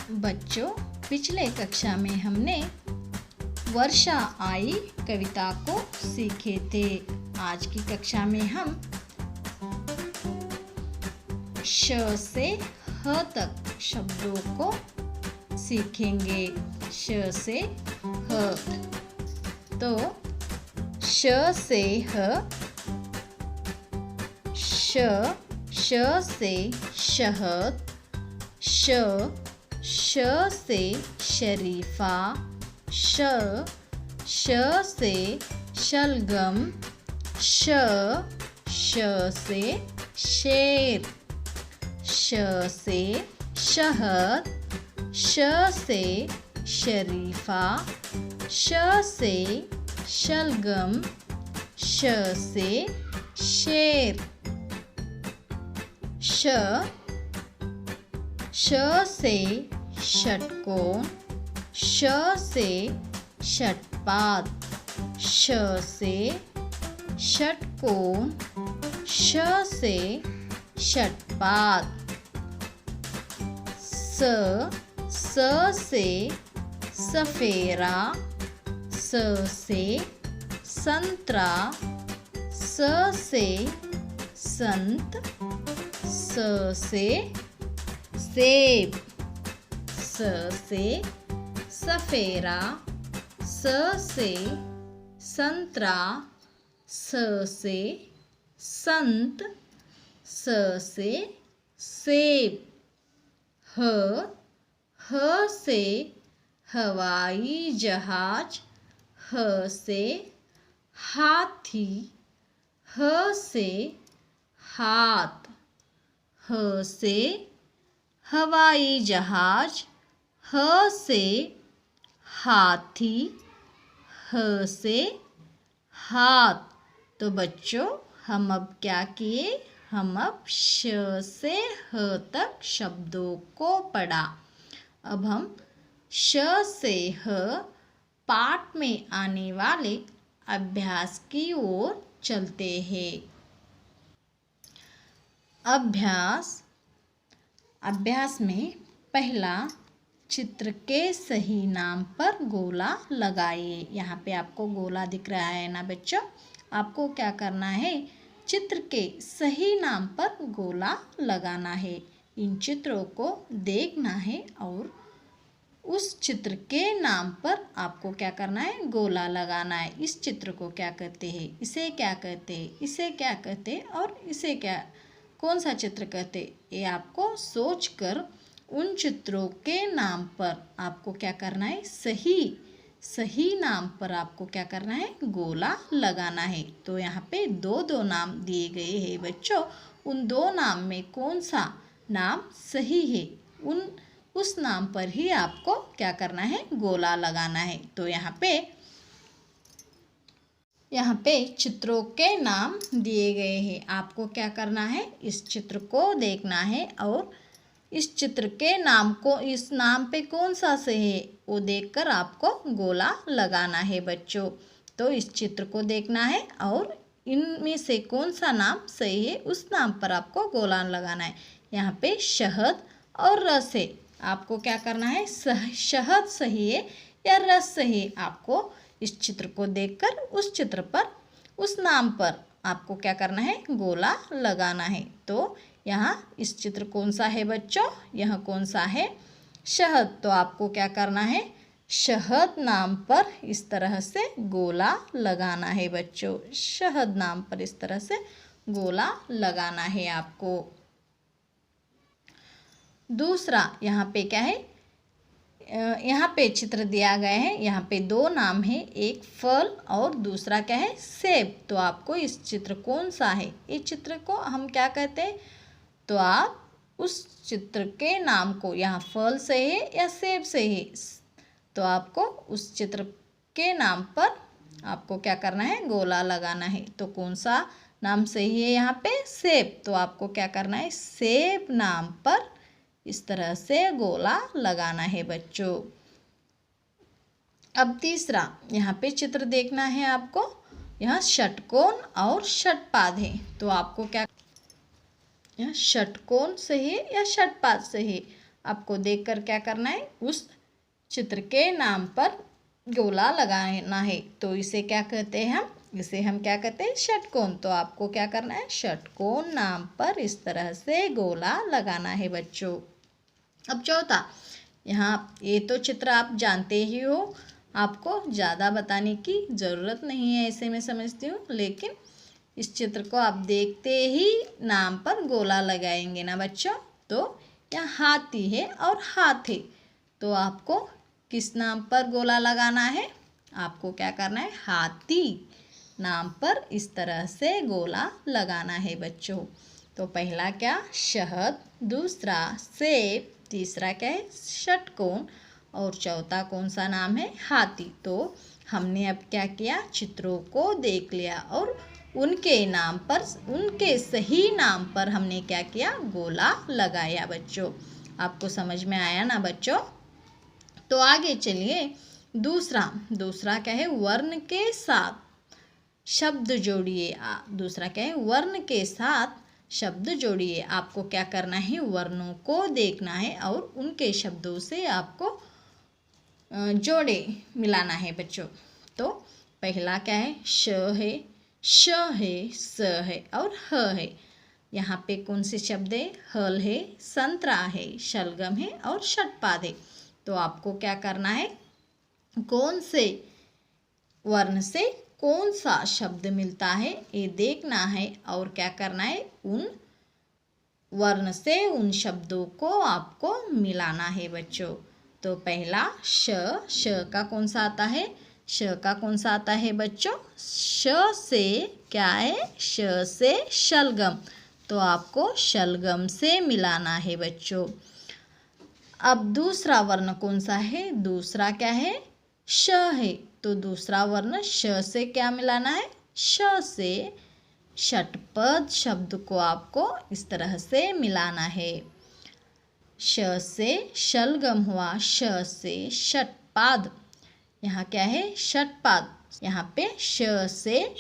बच्चों, पिछले कक्षा में हमने वर्षा आई कविता को सीखे थे। आज की कक्षा में हम श से ह तक शब्दों को सीखेंगे। श से ह। तो श से ह, श से शहद, श से शरीफा, श से शलगम, श से शेर, श से शहद, श से शरीफा, श से शलगम, श से शेर। श से षटकोण, श से षटपाद, श से षटकोण, श से षटपाद। स से सफेरा, स से संतरा, स से संत, स से सेब, स से सफेरा, स से संतरा, स से संत, स से सेब। ह से हवाई जहाज, ह से हाथी, ह से हाथ, ह से हवाई जहाज, ह से हाथी, ह से हाथ। तो बच्चों, हम अब क्या किए? हम अब श से ह तक शब्दों को पढ़ा। अब हम श से ह पाठ में आने वाले अभ्यास की ओर चलते हैं। अभ्यास में पहला, चित्र के सही नाम पर गोला लगाइए। यहाँ पे आपको गोला दिख रहा है ना बच्चों? आपको क्या करना है? चित्र के सही नाम पर गोला लगाना है। इन चित्रों को देखना है और उस चित्र के नाम पर आपको क्या करना है? गोला लगाना है। इस चित्र को क्या कहते हैं? इसे क्या कहते हैं? इसे क्या कहते हैं? और इसे क्या, कौन सा चित्र कहते हैं? ये आपको सोचकर उन चित्रों के नाम पर आपको क्या करना है? सही नाम पर आपको क्या करना है? गोला लगाना है। तो यहाँ पे दो नाम दिए गए हैं बच्चों। उन दो नाम में कौन सा नाम सही है, उस नाम पर ही आपको क्या करना है? गोला लगाना है। तो यहाँ पे चित्रों के नाम दिए गए हैं। आपको क्या करना है? इस चित्र को देखना है और इस चित्र के नाम को, इस नाम पे कौन सा सही है वो देखकर आपको गोला लगाना है बच्चों। तो इस चित्र को देखना है और इनमें से कौन सा नाम सही है उस नाम पर आपको गोला लगाना है। यहाँ पे शहद और रस है। आपको क्या करना है? शहद सही है या रस सही है? आपको इस चित्र को देखकर उस चित्र पर, उस नाम पर आपको क्या करना है? गोला लगाना है। तो यहाँ इस चित्र कौन सा है बच्चों? यह कौन सा है? शहद। तो आपको क्या करना है? शहद नाम पर इस तरह से गोला लगाना है बच्चों। शहद नाम पर इस तरह से गोला लगाना है आपको। दूसरा, यहाँ पे क्या है? यहाँ पे चित्र दिया गया है। यहाँ पे दो नाम है, एक फल और दूसरा क्या है? सेब। तो आपको इस चित्र कौन सा है? इस चित्र को हम क्या कहते हैं? तो आप उस चित्र के नाम को, यहाँ फल से है या सेब से है, तो आपको उस चित्र के नाम पर आपको क्या करना है? गोला लगाना है। तो कौन सा नाम सही है यहाँ पे? सेब। तो आपको क्या करना है? सेब नाम पर इस तरह से गोला लगाना है बच्चों। अब तीसरा, यहाँ पे चित्र देखना है आपको। यहाँ षटकोण और षटपाद है। तो आपको क्या, यहाँ षटकोण सही है या षटपाद सही है? आपको देखकर क्या करना है, उस चित्र के नाम पर गोला लगाना है। तो इसे क्या कहते हैं इसे हम क्या कहते हैं, षटकोण। तो आपको क्या करना है, षटकोण नाम पर इस तरह से गोला लगाना है बच्चों। अब चौथा, यहाँ ये तो चित्र आप जानते ही हो, आपको ज़्यादा बताने की ज़रूरत नहीं है ऐसे मैं समझती हूँ, लेकिन इस चित्र को आप देखते ही नाम पर गोला लगाएंगे ना बच्चों। तो यहाँ हाथी है और हाथ है, तो आपको किस नाम पर गोला लगाना है, आपको क्या करना है, हाथी नाम पर इस तरह से गोला लगाना है बच्चों। तो पहला क्या, शहद, दूसरा सेब, तीसरा क्या है, षटकोण, और चौथा कौन सा नाम है, हाथी। तो हमने अब क्या किया, चित्रों को देख लिया और उनके नाम पर, उनके सही नाम पर हमने क्या किया, गोला लगाया बच्चों। आपको समझ में आया ना बच्चों। तो आगे चलिए, दूसरा क्या है, वर्ण के साथ शब्द जोड़िए। दूसरा क्या है, वर्ण के साथ शब्द जोड़िए। आपको क्या करना है, वर्णों को देखना है और उनके शब्दों से आपको जोड़े मिलाना है बच्चों। तो पहला क्या है, श है, श है, स है और ह है। यहाँ पे कौन से शब्द है, हल है, संतरा है, शलगम है और षटपाद है। तो आपको क्या करना है, कौन से वर्ण से कौन सा शब्द मिलता है ये देखना है और क्या करना है, उन वर्ण से उन शब्दों को आपको मिलाना है बच्चों। तो पहला श का कौन सा आता है, श का कौन सा आता है बच्चों, श से क्या है, श से शलगम। तो आपको शलगम से मिलाना है बच्चों। अब दूसरा वर्ण कौन सा है, दूसरा क्या है, श है। तो दूसरा वर्ण श से क्या मिलाना है, श से षटपद शब्द को आपको इस तरह से मिलाना है। श से शलगम हुआ, श से षटपाद। यहाँ क्या है, षटपाद। यहाँ पे श से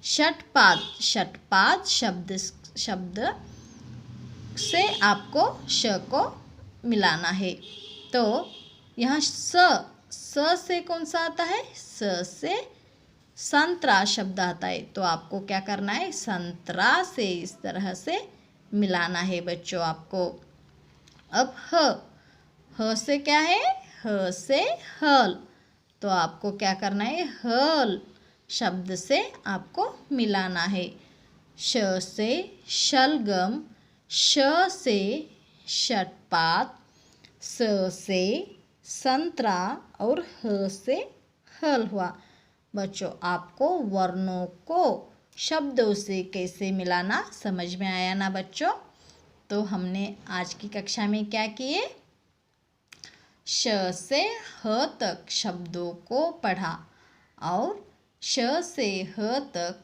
षटपाद, षटपाद शब्द से आपको श को मिलाना है। तो यहाँ स से कौन सा आता है, स से संतरा शब्द आता है। तो आपको क्या करना है, संतरा से इस तरह से मिलाना है बच्चों आपको। अब ह से क्या है, ह से हल। तो आपको क्या करना है, हल शब्द से आपको मिलाना है। श से शलगम, श से षटपाद, स से संतरा और ह से हल हुआ। बच्चों आपको वर्णों को शब्दों से कैसे मिलाना समझ में आया ना बच्चों। तो हमने आज की कक्षा में क्या किए, श से ह तक शब्दों को पढ़ा और श से ह तक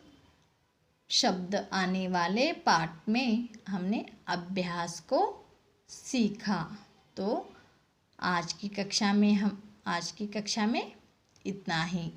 शब्द आने वाले पाठ में हमने अभ्यास को सीखा। तो आज की कक्षा में इतना ही।